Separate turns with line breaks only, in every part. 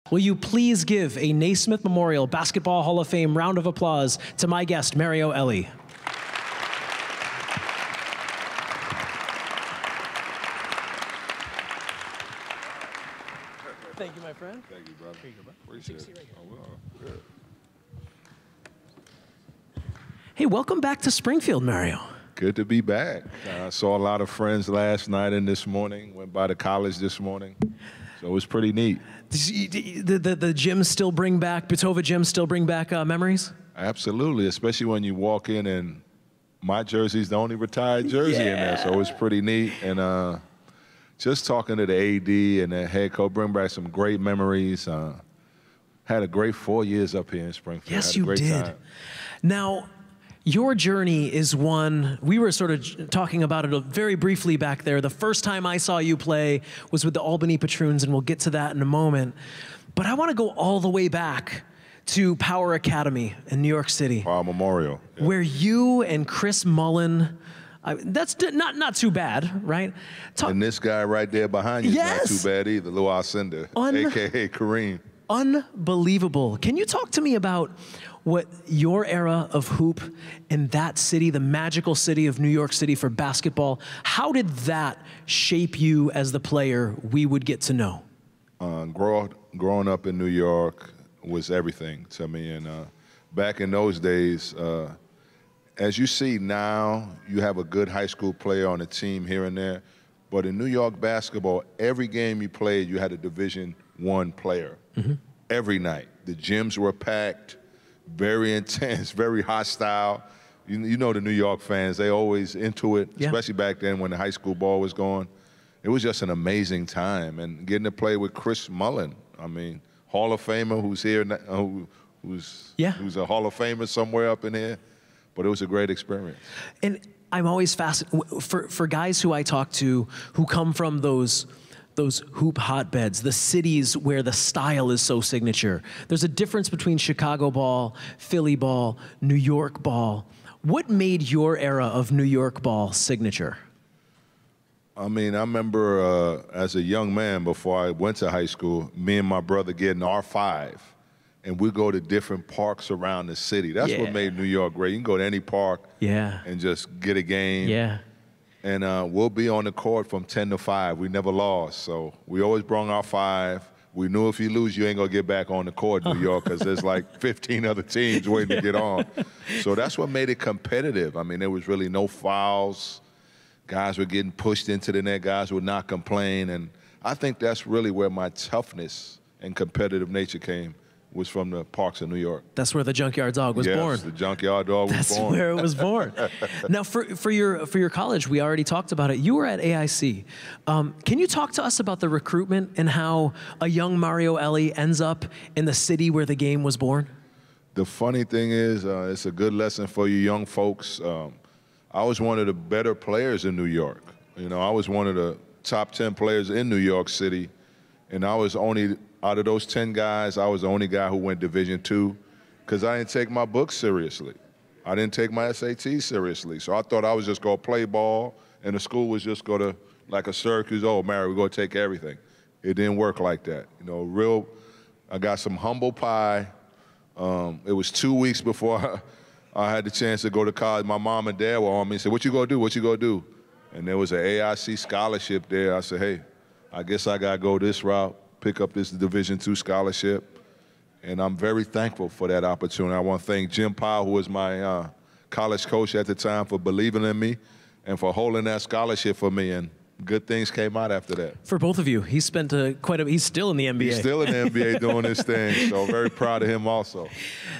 Will you please give a Naismith Memorial Basketball Hall of Fame round of applause to my guest, Mario Elie. Thank you, my friend.
Thank you, brother.
Here you go, bro.
Appreciate it.
Right here.
Oh, well, good.
Hey, welcome back to Springfield, Mario.
Good to be back. I saw a lot of friends last night and this morning. Went by the college this morning. So it was pretty neat.
The gyms still bring back, Bitova gyms still bring back memories?
Absolutely, especially when you walk in and my jersey's the only retired jersey in there. So it was pretty neat. And just talking to the AD and the head coach, bring back some great memories. Had a great 4 years up here in Springfield.
Yes,
had a
you
great
did.
Time.
Now, your journey is one, we were sort of talking about it very briefly back there. The first time I saw you play was with the Albany Patroons, and we'll get to that in a moment. But I want to go all the way back to Power Academy in New York City.
Power Memorial. Yeah.
Where you and Chris Mullen, that's not too bad, right?
And this guy right there behind you is not too bad either, Lou Alcindor, a.k.a. Kareem.
Unbelievable. Can you talk to me about what your era of hoop in that city, the magical city of New York City for basketball, how did that shape you as the player we would get to know?
Growing up in New York was everything to me. And back in those days, as you see now, you have a good high school player on a team here and there. But in New York basketball, every game you played, you had a Division I player. Mm-hmm. Every night. The gyms were packed, very intense, very hostile. You know the New York fans, they always into it, especially back then when the high school ball was going. It was just an amazing time. And getting to play with Chris Mullen, I mean, Hall of Famer who's here, who's a Hall of Famer somewhere up in here. But it was a great experience.
And I'm always fascinated, for guys who I talk to who come from those hoop hotbeds, the cities where the style is so signature. There's a difference between Chicago ball, Philly ball, New York ball. What made your era of New York ball signature?
I mean, I remember as a young man before I went to high school, me and my brother getting R5, and we go to different parks around the city. That's what made New York great. You can go to any park and just get a game.
Yeah.
And we'll be on the court from 10 to 5. We never lost. So we always brought our 5. We knew if you lose, you ain't going to get back on the court, New York, because there's like 15 other teams waiting to get on. So that's what made it competitive. I mean, there was really no fouls. Guys were getting pushed into the net. Guys would not complain. And I think that's really where my toughness and competitive nature came, was from the parks of New York.
That's where the Junkyard Dog was born.
Yes, the Junkyard Dog was born.
That's where it was born. Now, for your college, we already talked about it. You were at AIC. Can you talk to us about the recruitment and how a young Mario Elie ends up in the city where the game was born?
The funny thing is, it's a good lesson for you young folks. I was one of the better players in New York. You know, I was one of the top 10 players in New York City, and I was only, out of those 10 guys, I was the only guy who went Division II because I didn't take my books seriously. I didn't take my SATs seriously. So I thought I was just going to play ball, and the school was just going to, like a circus, oh, Mary, we're going to take everything. It didn't work like that. You know, I got some humble pie. It was 2 weeks before I had the chance to go to college. My mom and dad were on me and said, what you going to do? What you going to do? And there was an AIC scholarship there. I said, hey, I guess I got to go this route, pick up this Division II scholarship. And I'm very thankful for that opportunity. I want to thank Jim Powell, who was my college coach at the time, for believing in me and for holding that scholarship for me. And good things came out after that.
For both of you, he spent he's still in the NBA.
He's still in the NBA doing his thing, so very proud of him also.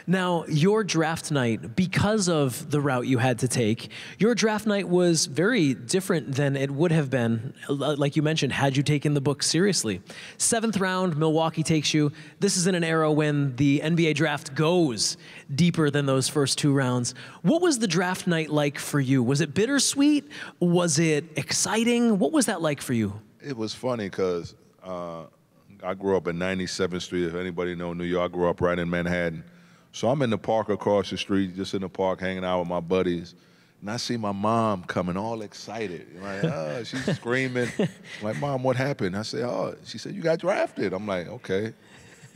Now, your draft night, because of the route you had to take, your draft night was very different than it would have been, like you mentioned, had you taken the book seriously. 7th round, Milwaukee takes you. This is in an era when the NBA draft goes deeper than those first 2 rounds. What was the draft night like for you? Was it bittersweet? Was it exciting? What was that like for you?
It was funny because I grew up in 97th Street. If anybody know New York, I grew up right in Manhattan. So I'm in the park across the street, just in the park, hanging out with my buddies. And I see my mom coming all excited. Like, oh, she's screaming. I'm like, Mom, what happened? I said, oh, she said, you got drafted. I'm like, okay.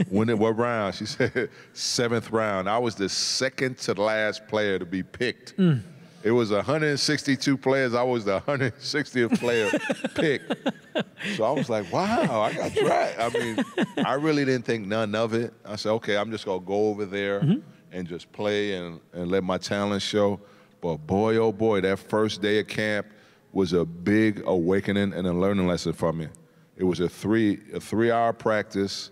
What round? She said 7th round. I was the second to last player to be picked. It was 162 players. I was the 160th player picked. So I was like, wow, I got drafted. I mean, I really didn't think none of it. I said, okay, I'm just going to go over there and just play and let my talent show. But boy, oh boy, that first day of camp was a big awakening and a learning lesson for me. It was a three-hour practice.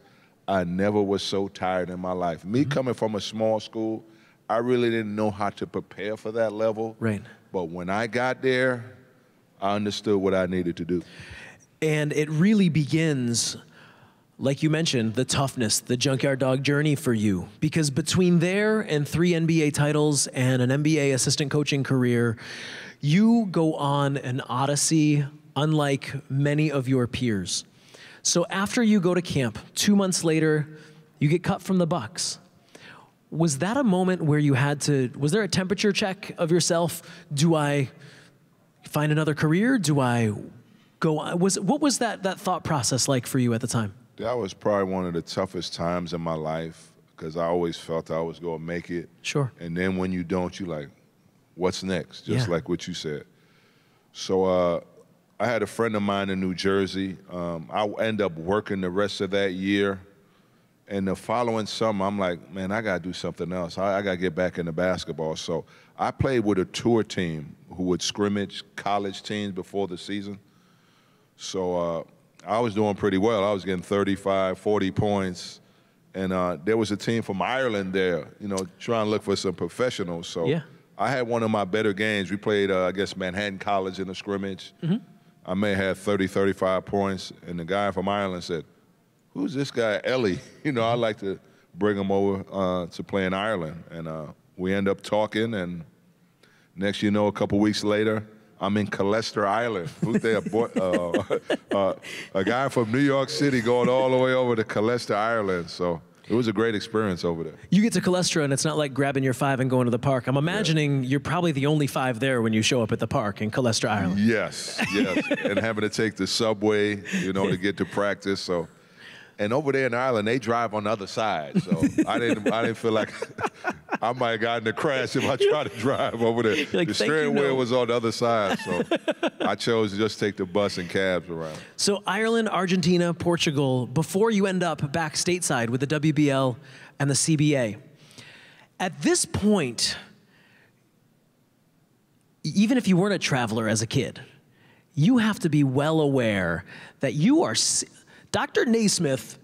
I never was so tired in my life. Me coming from a small school, I really didn't know how to prepare for that level.
Right.
But when I got there, I understood what I needed to do.
And it really begins, like you mentioned, the toughness, the junkyard dog journey for you. Because between there and 3 NBA titles and an NBA assistant coaching career, you go on an odyssey unlike many of your peers. So after you go to camp, 2 months later, you get cut from the Bucks. Was that a moment where you had to, was there a temperature check of yourself? Do I find another career? Do I go on? What was that thought process like for you at the time?
That was probably one of the toughest times in my life because I always felt I was going to make it.
Sure.
And then when you don't, you're like, what's next? Just like what you said. So I had a friend of mine in New Jersey. I ended up working the rest of that year. And the following summer, I'm like, man, I got to do something else. I got to get back into basketball. So I played with a tour team who would scrimmage college teams before the season. So I was doing pretty well. I was getting 35, 40 points. And there was a team from Ireland there, you know, trying to look for some professionals. So I had one of my better games. We played, I guess, Manhattan College in a scrimmage. I may have 30, 35 points. And the guy from Ireland said, who's this guy, Elie? You know, I'd like to bring him over to play in Ireland. And we end up talking, and next you know, a couple weeks later, I'm in Colester, Ireland. Who's there? A guy from New York City going all the way over to Colester, Ireland. So it was a great experience over there.
You get to Colester, and it's not like grabbing your 5 and going to the park. I'm imagining you're probably the only 5 there when you show up at the park in Colester, Ireland.
Yes, yes. And having to take the subway, you know, to get to practice. So. And over there in Ireland, they drive on the other side. So I didn't feel like I might have gotten a crash if I tried to drive over there.
Like,
the steering wheel was on the other side, so I chose to just take the bus and cabs around.
So Ireland, Argentina, Portugal, before you end up back stateside with the WBL and the CBA. At this point, even if you weren't a traveler as a kid, you have to be well aware that you are... Dr. Naismith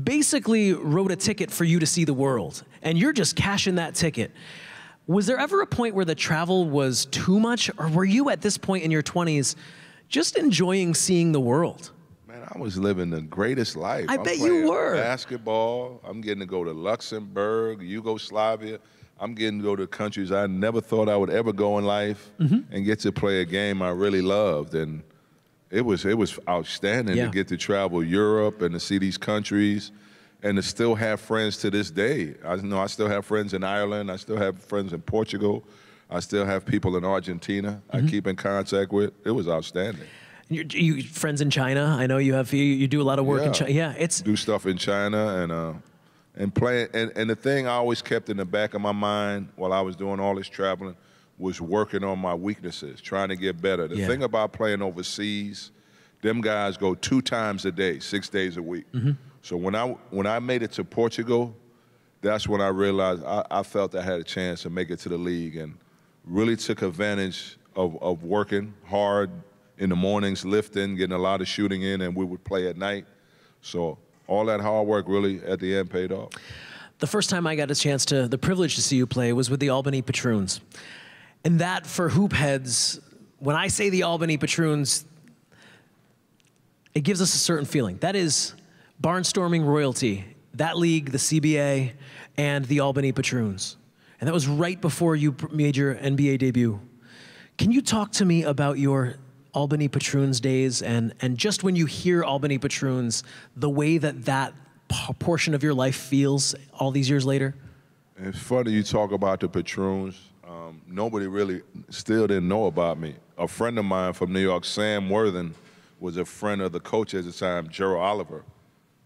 basically wrote a ticket for you to see the world, and you're just cashing that ticket. Was there ever a point where the travel was too much, or were you at this point in your 20s just enjoying seeing the world?
Man, I was living the greatest life.
I bet you were.
Basketball. I'm getting to go to Luxembourg, Yugoslavia. I'm getting to go to countries I never thought I would ever go in life and get to play a game I really loved. And it was outstanding to get to travel Europe and to see these countries and to still have friends to this day. I still have friends in Ireland. I still have friends in Portugal. I still have people in Argentina I keep in contact with. It was outstanding.
You friends in China? I know you have. You do a lot of work in China. Yeah, it's
do stuff in China and play. And the thing I always kept in the back of my mind while I was doing all this traveling was working on my weaknesses, trying to get better. The thing about playing overseas, them guys go 2 times a day, 6 days a week. So when I made it to Portugal, that's when I realized I felt I had a chance to make it to the league, and really took advantage of working hard in the mornings, lifting, getting a lot of shooting in, and we would play at night. So all that hard work really at the end paid off.
The first time I got the privilege to see you play was with the Albany Patroons. And that, for hoop heads, when I say the Albany Patroons, it gives us a certain feeling. That is barnstorming royalty. That league, the CBA, and the Albany Patroons. And that was right before you made your NBA debut. Can you talk to me about your Albany Patroons days and just when you hear Albany Patroons, the way that portion of your life feels all these years later?
It's funny you talk about the Patroons. Nobody really still didn't know about me. A friend of mine from New York, Sam Worthen, was a friend of the coach at the time, Gerald Oliver.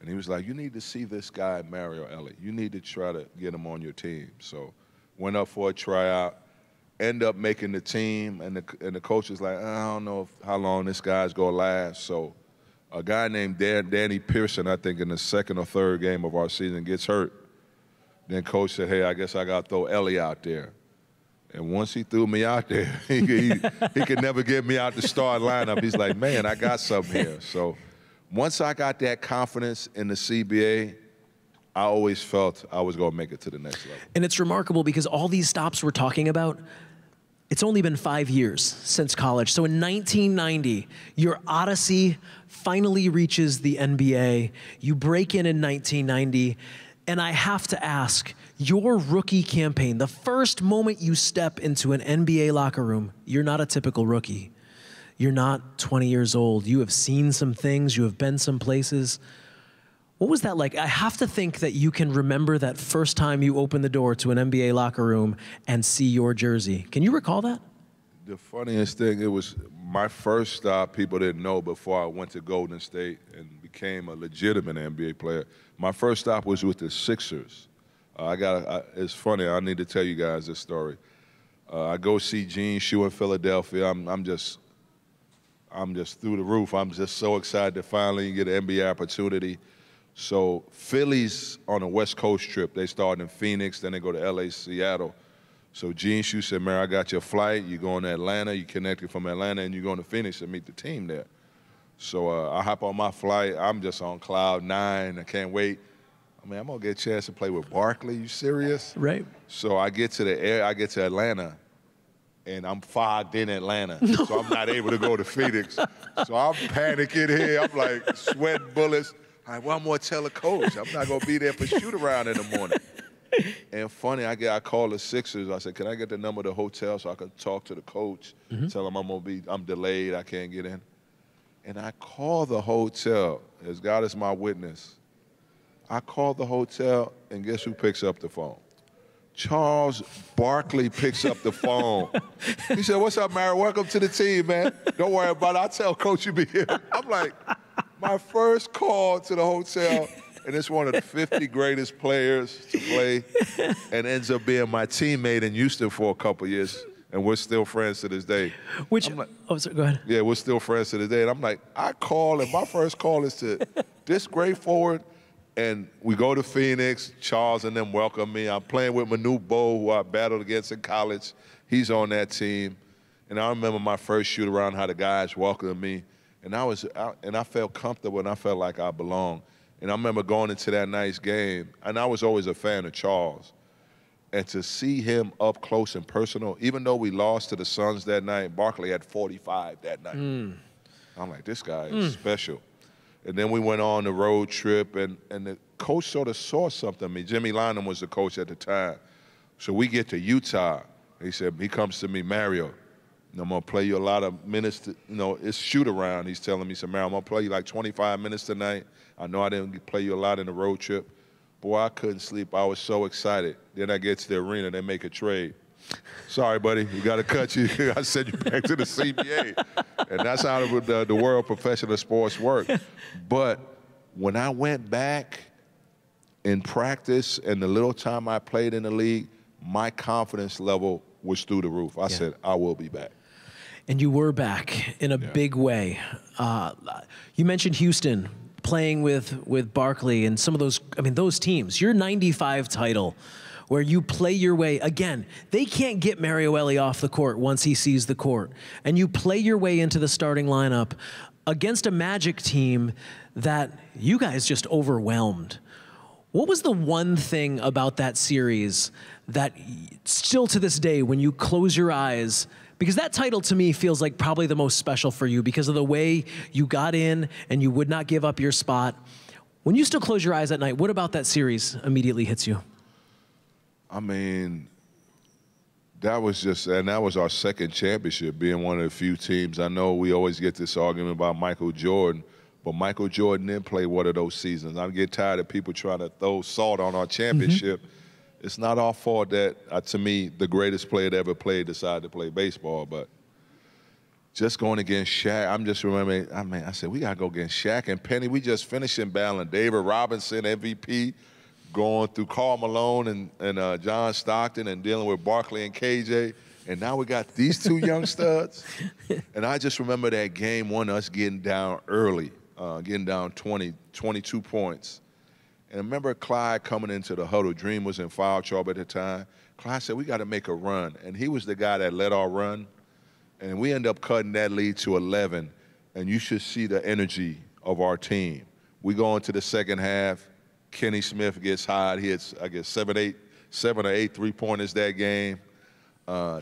And he was like, you need to see this guy, Mario Elie. You need to try to get him on your team. So went up for a tryout, end up making the team, and the coach was like, I don't know how long this guy's going to last. So a guy named Danny Pearson, I think in the second or third game of our season, gets hurt. Then coach said, hey, I guess I got to throw Elie out there. And once he threw me out there, he could never get me out the starting lineup. He's like, man, I got something here. So once I got that confidence in the CBA, I always felt I was going to make it to the next level.
And it's remarkable because all these stops we're talking about, it's only been 5 years since college. So in 1990, your odyssey finally reaches the NBA. You break in 1990. And I have to ask, your rookie campaign, the first moment you step into an NBA locker room, you're not a typical rookie. You're not 20 years old. You have seen some things. You have been some places. What was that like? I have to think that you can remember that first time you opened the door to an NBA locker room and see your jersey. Can you recall that?
The funniest thing, it was my first stop. People didn't know before I went to Golden State and became a legitimate NBA player. My first stop was with the Sixers. It's funny, I need to tell you guys this story. I go see Gene Shue in Philadelphia. I'm just through the roof. I'm just so excited to finally get an NBA opportunity. So Philly's on a West Coast trip. They start in Phoenix, then they go to LA, Seattle. So Gene Shue said, man, I got your flight. You're going to Atlanta. You connected from Atlanta, and you're going to Phoenix to meet the team there. So I hop on my flight. I'm just on cloud 9. I can't wait. I mean, I'm going to get a chance to play with Barkley. You serious?
Right.
So I get to Atlanta, and I'm fogged in Atlanta. So I'm not able to go to Phoenix. So I'm panicking here. I'm like sweating bullets. All right, well, I'm going to tell the coach. I'm not going to be there for shoot-around in the morning. And funny, I called the Sixers. I said, can I get the number of the hotel so I can talk to the coach, tell him I'm delayed, I can't get in. And I called the hotel, as God is my witness. I called the hotel, and guess who picks up the phone? Charles Barkley picks up the phone. He said, what's up, Mario? Welcome to the team, man. Don't worry about it. I'll tell Coach you be here. I'm like, my first call to the hotel, and it's one of the 50 greatest players to play, and ends up being my teammate in Houston for a couple years, and we're still friends to this day.
Sorry, go ahead.
Yeah, we're still friends to this day. And I'm like, I call, and my first call is to this great forward, and we go to Phoenix. Charles and them welcome me. I'm playing with Manu Bo, who I battled against in college. He's on that team. And I remember my first shoot-around, how the guys welcomed me. And I felt comfortable, and I felt like I belonged. And I remember going into that night's game, and I was always a fan of Charles. And to see him up close and personal, even though we lost to the Suns that night, Barkley had 45 that night. I'm like, this guy is special. And then we went on the road trip, and the coach sort of saw something in me. Jimmy Lynam was the coach at the time. So we get to Utah. He said, he comes to me, Mario, I'm going to play you a lot of minutes. It's shoot around. He's telling me, so Mario, I'm going to play you like 25 minutes tonight. I know I didn't play you a lot in the road trip. Boy, I couldn't sleep. I was so excited. Then I get to the arena, they make a trade. Sorry, buddy, we got to cut you. I send you back to the CBA. And that's how the world of professional sports work. But when I went back in practice and the little time I played in the league, my confidence level was through the roof. I said, I will be back.
And you were back in a big way. You mentioned Houston, playing with Barkley and some of those teams. Your 95 title, where you play your way, again, they can't get Mario Elie off the court once he sees the court. And you play your way into the starting lineup against a Magic team that you guys just overwhelmed. What was the one thing about that series that still to this day, when you close your eyes, because that title to me feels like probably the most special for you because of the way you got in and you would not give up your spot. When you still close your eyes at night, what about that series immediately hits you?
I mean, that was our second championship, being one of the few teams. I know we always get this argument about Michael Jordan, but Michael Jordan didn't play one of those seasons. I get tired of people trying to throw salt on our championship. It's not our fault that, to me, the greatest player that ever played decided to play baseball. But just going against Shaq. I'm just remembering, I said, we got to go against Shaq and Penny. We just finished in battling David Robinson, MVP, going through Karl Malone and John Stockton and dealing with Barkley and KJ. And now we got these two young studs. And I just remember that game one, us getting down early, getting down 22 points. And I remember Clyde coming into the huddle. Dream was in foul trouble at the time. Clyde said, we got to make a run. And he was the guy that led our run. And we end up cutting that lead to 11. And you should see the energy of our team. We go into the second half. Kenny Smith gets hot. He hits, I guess, 7 or 8 three-pointers that game.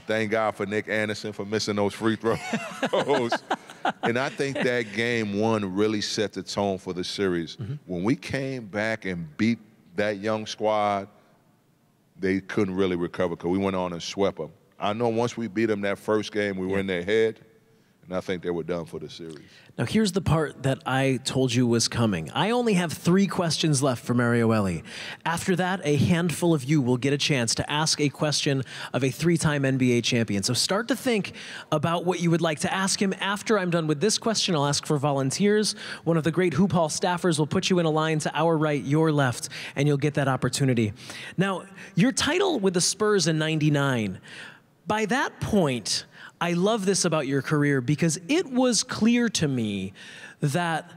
Thank God for Nick Anderson for missing those free throws. And I think that game one really set the tone for the series. When we came back and beat that young squad, they couldn't really recover because we went on and swept them. I know once we beat them that first game, we were in their head, and I think they were done for the series.
Now, here's the part that I told you was coming. I only have 3 questions left for Mario Elie. After that, a handful of you will get a chance to ask a question of a 3-time NBA champion. So start to think about what you would like to ask him. After I'm done with this question, I'll ask for volunteers. One of the great Hoop Hall staffers will put you in a line to our right, your left, and you'll get that opportunity. Now, your title with the Spurs in '99, by that point, I love this about your career because it was clear to me that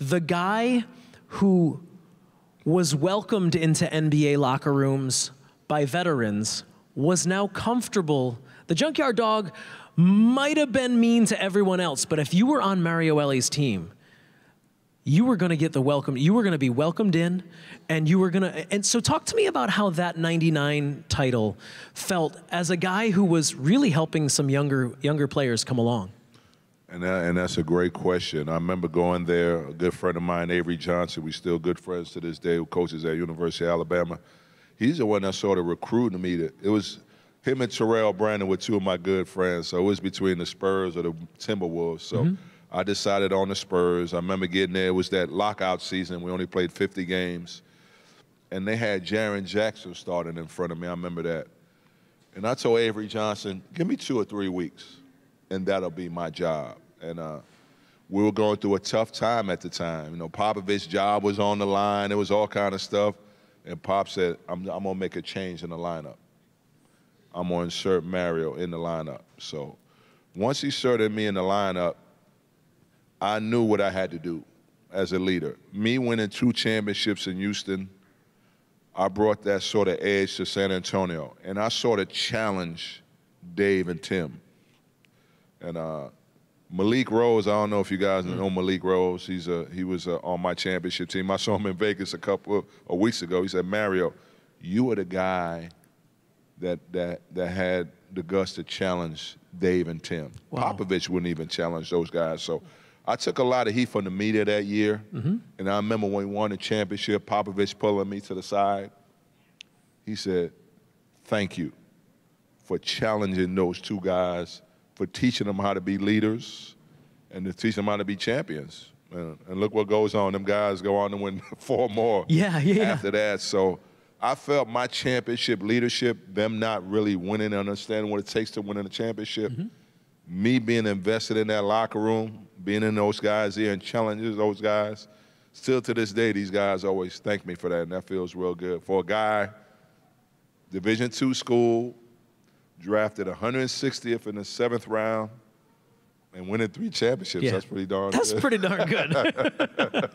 the guy who was welcomed into NBA locker rooms by veterans was now comfortable. The Junkyard Dog might have been mean to everyone else, but if you were on Mario Elie's team, you were going to get the welcome. You were going to be welcomed in, and you were going to. And so, talk to me about how that '99 title felt as a guy who was really helping some younger players come along.
And that's a great question. I remember going there. A good friend of mine, Avery Johnson, we still good friends to this day, who coaches at University of Alabama. He's the one that sort of recruited me. It was him and Terrell Brandon were 2 of my good friends. So it was between the Spurs or the Timberwolves. So. I decided on the Spurs. I remember getting there. It was that lockout season. We only played 50 games. And they had Jaren Jackson starting in front of me. I remember that. And I told Avery Johnson, give me 2 or 3 weeks, and that'll be my job. And we were going through a tough time at the time. You know, Popovich's job was on the line. There was all kind of stuff. And Pop said, I'm going to make a change in the lineup. I'm going to insert Mario in the lineup. So once he inserted me in the lineup, I knew what I had to do as a leader. Me winning 2 championships in Houston, I brought that sort of edge to San Antonio. And I sort of challenged Dave and Tim. And Malik Rose, I don't know if you guys know Malik Rose. He was on my championship team. I saw him in Vegas a couple of weeks ago. He said, Mario, you were the guy that had the guts to challenge Dave and Tim. Wow. Popovich wouldn't even challenge those guys. So I took a lot of heat from the media that year, and I remember when we won the championship, Popovich pulling me to the side. He said, thank you for challenging those 2 guys, for teaching them how to be leaders and to teach them how to be champions. And look what goes on. Them guys go on to win 4 more after that. So I felt my championship leadership, them not really winning and understanding what it takes to win in a championship, me being invested in that locker room, being in those guys' ear and challenging those guys. Still to this day, these guys always thank me for that, and that feels real good. For a guy, Division II school, drafted 160th in the 7th round, and winning 3 championships, that's pretty darn good.
That's pretty darn good.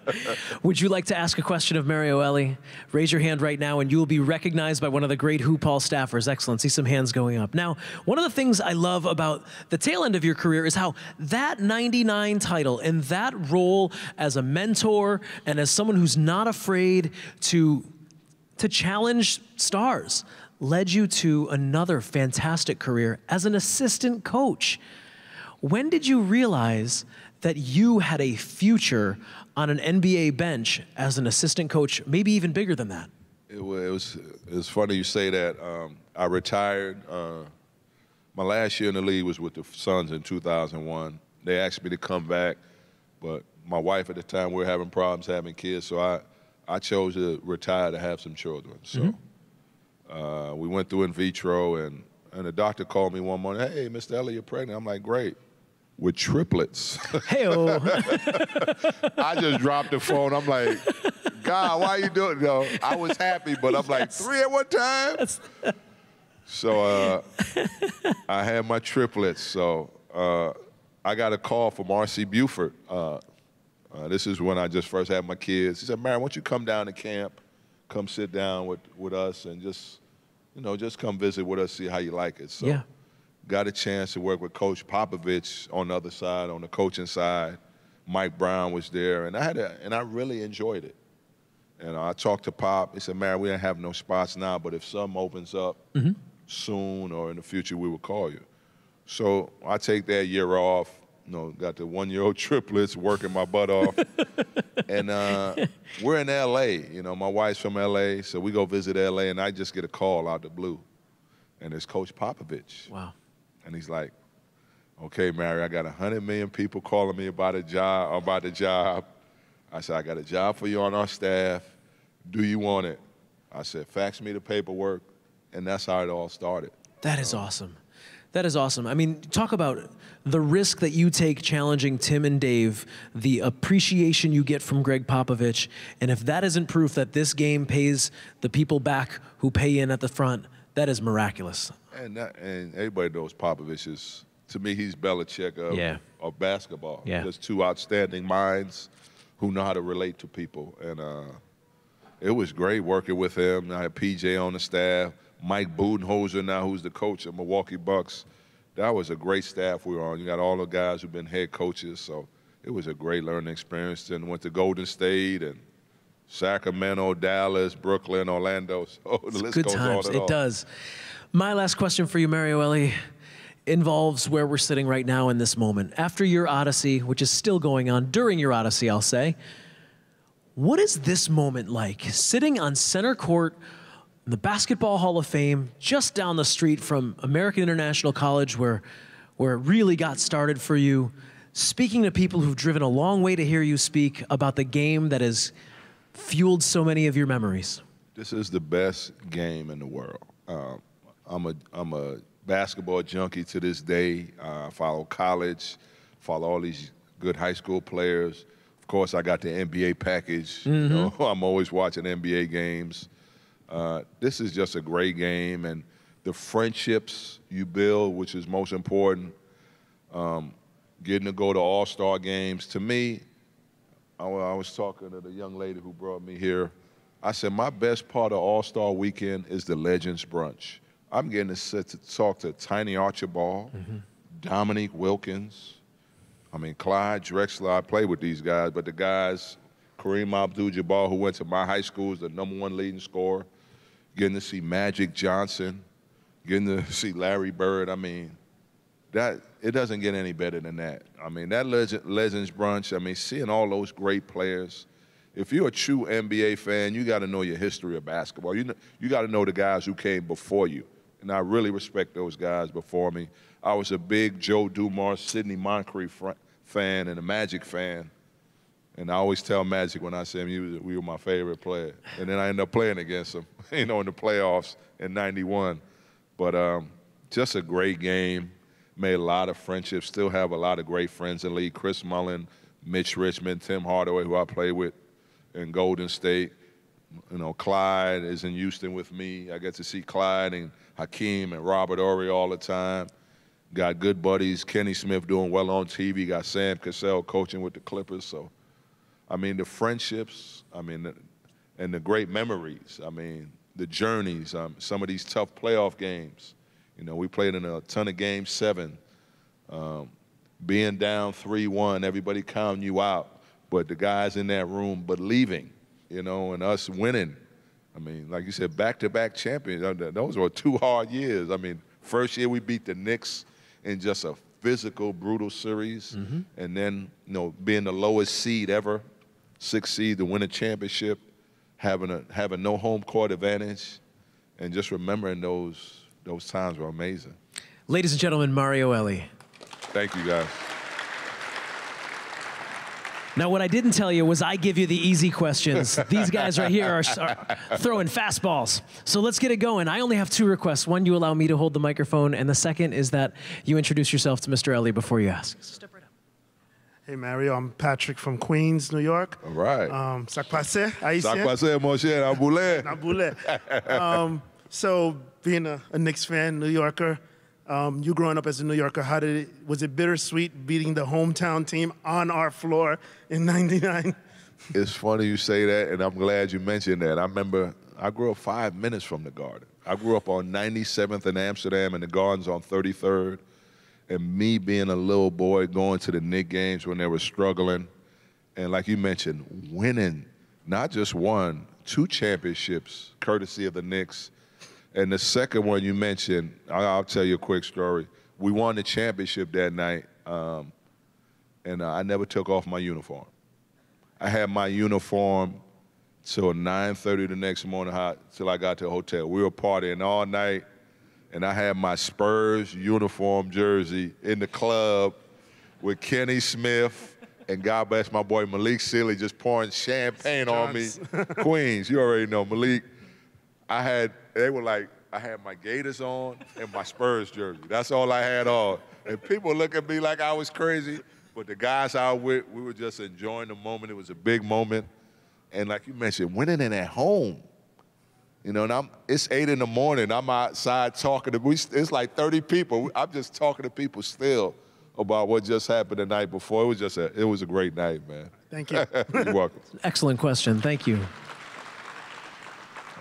Would you like to ask a question of Mario Elie? Raise your hand right now, and you will be recognized by one of the great Hoop Hall staffers. Excellent. See some hands going up. Now, one of the things I love about the tail end of your career is how that '99 title and that role as a mentor and as someone who's not afraid to challenge stars led you to another fantastic career as an assistant coach. When did you realize that you had a future on an NBA bench as an assistant coach, maybe even bigger than that?
It was funny you say that. I retired. My last year in the league was with the Suns in 2001. They asked me to come back, but my wife at the time, we were having problems having kids, so I chose to retire to have some children. So we went through in vitro, and the doctor called me one morning, hey, Mr. Elie, you're pregnant. I'm like, great. with triplets.
Hey-o.
I just dropped the phone. I'm like, God, why are you doing it? No, I was happy, but I'm like, 3 at one time? So I had my triplets. So I got a call from R.C. Buford. This is when I just first had my kids. He said, Mario, why don't you come down to camp, come sit down with us and just come visit with us, see how you like it. So got a chance to work with Coach Popovich on the other side, on the coaching side. Mike Brown was there, and I really enjoyed it. And I talked to Pop. He said, Mario, we don't have no spots now, but if something opens up soon or in the future, we will call you. So I take that year off. Got the 1-year-old triplets, working my butt off. And we're in L.A. My wife's from L.A., so we go visit L.A., and I just get a call out the blue. And it's Coach Popovich.
Wow.
And he's like, okay, Mario, I got 100 million people calling me about the job. I said, I got a job for you on our staff. Do you want it? I said, fax me the paperwork. And that's how it all started.
That is awesome. That is awesome. I mean, talk about the risk that you take challenging Tim and Dave, the appreciation you get from Greg Popovich, and if that isn't proof that this game pays the people back who pay in at the front, that is miraculous. And
everybody knows Popovich is, to me, he's Belichick of basketball.
Yeah.
There's two outstanding minds who know how to relate to people. And it was great working with him. I had PJ on the staff. Mike Budenholzer now, who's the coach of Milwaukee Bucks. That was a great staff we were on. You got all the guys who've been head coaches, so it was a great learning experience. Then went to Golden State and Sacramento, Dallas, Brooklyn, Orlando. So the list
good
goes
times.
on and on.
It does. My last question for you, Mario Elie, involves where we're sitting right now in this moment. After your odyssey, which is still going on, during your odyssey, I'll say, what is this moment like? Sitting on center court in the Basketball Hall of Fame, just down the street from American International College, where it really got started for you, speaking to people who've driven a long way to hear you speak about the game that has fueled so many of your memories.
This is the best game in the world. I'm a basketball junkie to this day. I follow college, follow all these good high school players. Of course, I got the NBA package. I'm always watching NBA games. This is just a great game, and the friendships you build, which is most important, getting to go to all-star games. To me, I was talking to the young lady who brought me here. I said, my best part of all-star weekend is the Legends Brunch. I'm getting to sit to talk to Tiny Archibald, Dominique Wilkins, Clyde Drexler. I play with these guys, but the guys, Kareem Abdul-Jabbar, who went to my high school, is the #1 leading scorer. Getting to see Magic Johnson, getting to see Larry Bird. It doesn't get any better than that. That Legends Brunch, seeing all those great players. If you're a true NBA fan, you got to know your history of basketball. You got to know the guys who came before you. And I really respect those guys before me. I was a big Joe Dumars, Sidney Moncrief fan and a Magic fan. And I always tell Magic when I see him, we were my favorite player. And then I ended up playing against him, in the playoffs in '91. But just a great game. Made a lot of friendships. Still have a lot of great friends in the league. Chris Mullin, Mitch Richmond, Tim Hardaway, who I played with in Golden State. Clyde is in Houston with me. I get to see Clyde and Hakeem and Robert Horry all the time. Got good buddies. Kenny Smith doing well on TV. Got Sam Cassell coaching with the Clippers. So, the friendships, and the great memories. The journeys, some of these tough playoff games. We played in a ton of games, 7. Being down 3-1, everybody counting you out, but the guys in that room believing, and us winning. Like you said, back-to-back champions. Those were 2 hard years. First year we beat the Knicks in just a physical, brutal series, and then, being the lowest seed ever, 6th seed to win a championship, having no home court advantage, and just remembering those times were amazing.
Ladies and gentlemen, Mario Elie.
Thank you, guys.
Now, what I didn't tell you was I give you the easy questions. These guys right here are throwing fastballs. So let's get it going. I only have 2 requests. One, you allow me to hold the microphone, and the second is that you introduce yourself to Mr. Elie before you ask. So step right up.
Hey, Mario. I'm Patrick from Queens, New York.
All right.
Ça passe, Haïtien?
Ça passe, mon cher, en boulet.
En boulet. So, being a Knicks fan, New Yorker, you growing up as a New Yorker, was it bittersweet beating the hometown team on our floor in '99?
It's funny you say that, and I'm glad you mentioned that. I remember I grew up 5 minutes from the Garden. I grew up on 97th in Amsterdam, and the Garden's on 33rd. And me being a little boy going to the Knicks games when they were struggling, and like you mentioned, winning not just 1, 2 championships, courtesy of the Knicks. And the second one you mentioned, I'll tell you a quick story. We won the championship that night, and I never took off my uniform. I had my uniform till 9:30 the next morning till I got to the hotel. We were partying all night, and I had my Spurs uniform jersey in the club with Kenny Smith, and God bless my boy Malik Sealy just pouring champagne on me. Queens, you already know Malik. I had my Gators on and my Spurs jersey. That's all I had on. And people look at me like I was crazy, but the guys I was with, we were just enjoying the moment. It was a big moment. And like you mentioned, winning it at home. You know, and it's 8 in the morning. I'm outside talking to, it's like 30 people. I'm just talking to people still about what just happened the night before. It was a great night, man.
Thank you.
You're welcome.
Excellent question. Thank you.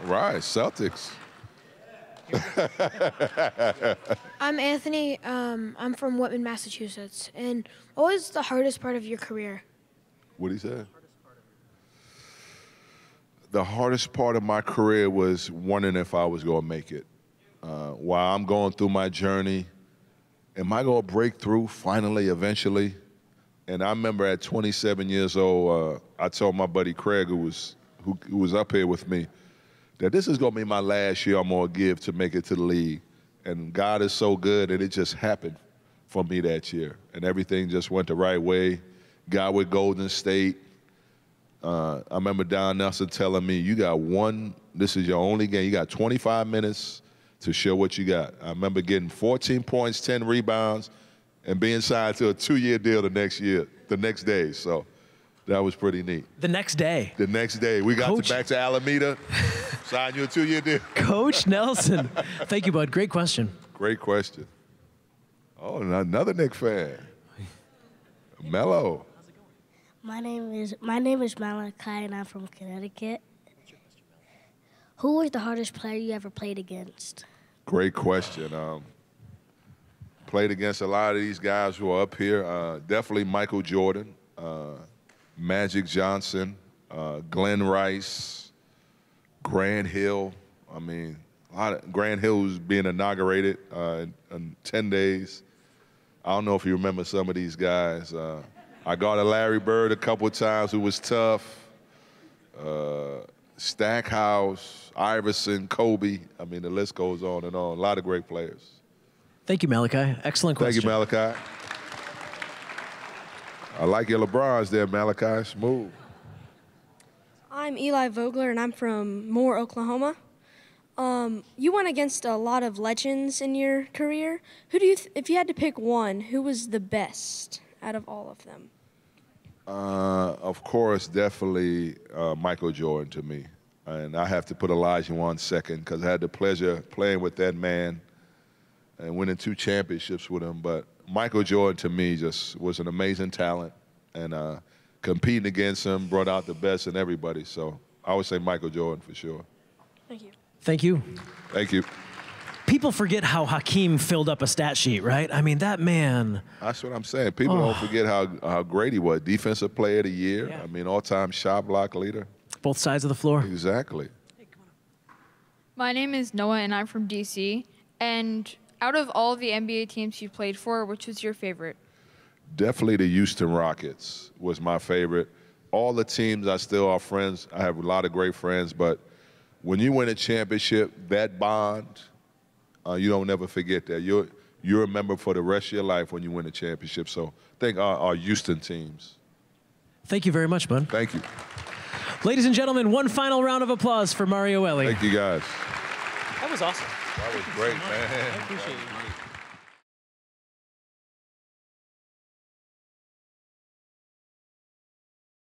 All right, Celtics.
I'm Anthony. I'm from Whitman, Massachusetts. And what was the hardest part of your career?
What'd he say? The hardest part of my career was wondering if I was going to make it. While I'm going through my journey, am I going to break through finally, eventually? And I remember at 27 years old, I told my buddy Craig, who was up here with me, that this is going to be my last year I'm going to give to make it to the league. And God is so good, and it just happened for me that year. And everything just went the right way. Got with Golden State. I remember Don Nelson telling me, this is your only game. You got 25 minutes to show what you got. I remember getting 14 points, 10 rebounds, and being signed to a 2-year deal the next day. So that was pretty neat.
The next day.
The next day. We got back to Alameda, signed you a 2-year deal.
Coach Nelson. Thank you, bud. Great question.
Great question. Oh, another Knicks fan. Mello.
My name is Malachi, and I'm from Connecticut. Who was the hardest player you ever played against?
Great question. Played against a lot of these guys who are up here. Definitely Michael Jordan, Magic Johnson, Glenn Rice, Grant Hill. I mean, Grant Hill was being inaugurated in 10 days. I don't know if you remember some of these guys. I got a Larry Bird a couple of times who was tough. Stackhouse, Iverson, Kobe. I mean, the list goes on and on. A lot of great players.
Thank you, Malachi. Excellent question.
Thank you, Malachi. I like your LeBrons there, Malachi. Smooth.
I'm Eli Vogler, and I'm from Moore, Oklahoma. You went against a lot of legends in your career. Who do you, if you had to pick one, who was the best out of all of them?
Of course, definitely Michael Jordan to me. And I have to put Elijah on second because I had the pleasure of playing with that man and winning 2 championships with him. But Michael Jordan to me just was an amazing talent. And competing against him brought out the best in everybody. So I would say Michael Jordan for sure.
Thank you.
Thank you.
Thank you.
People forget how Hakeem filled up a stat sheet, right? I mean, that man.
That's what I'm saying. People don't forget how great he was. Defensive player of the year.
Yeah.
I mean, all-time shot block leader.
Both sides of the floor.
Exactly.
My name is Noah, and I'm from D.C. And out of all the NBA teams you played for, which was your favorite?
Definitely the Houston Rockets was my favorite. All the teams I still are friends. I have a lot of great friends, but when you win a championship, that bond, you don't never forget that. You remember for the rest of your life when you win a championship. So I think our Houston teams.
Thank you very much, bud.
Thank you.
Ladies and gentlemen, one final round of applause for Mario Elie.
Thank you, guys.
That was awesome.
That was great, man.
I appreciate you.